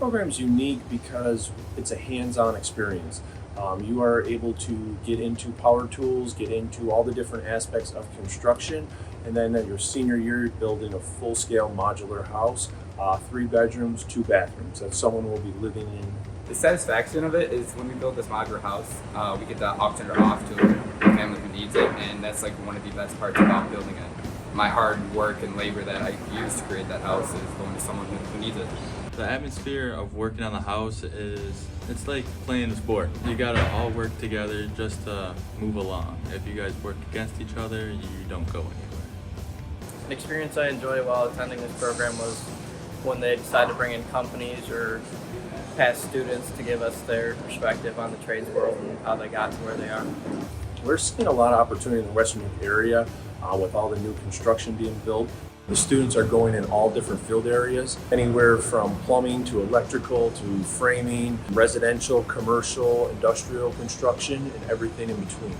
program is unique because it's a hands-on experience. You are able to get into power tools, get into all the different aspects of construction, and then at your senior year, you're building a full-scale modular house, 3 bedrooms, 2 bathrooms that someone will be living in. The satisfaction of it is when we build this modular house, we get to auction it off to a family who needs it, and that's like one of the best parts about building it. My hard work and labor that I used to create that house is going to someone who needs it. The atmosphere of working on the house it's like playing a sport. You gotta all work together just to move along. If you guys work against each other, you don't go anywhere. An experience I enjoyed while attending this program was when they decided to bring in companies or past students to give us their perspective on the trades world and how they got to where they are. We're seeing a lot of opportunity in the Western area with all the new construction being built. The students are going in all different field areas, anywhere from plumbing to electrical to framing, residential, commercial, industrial construction, and everything in between.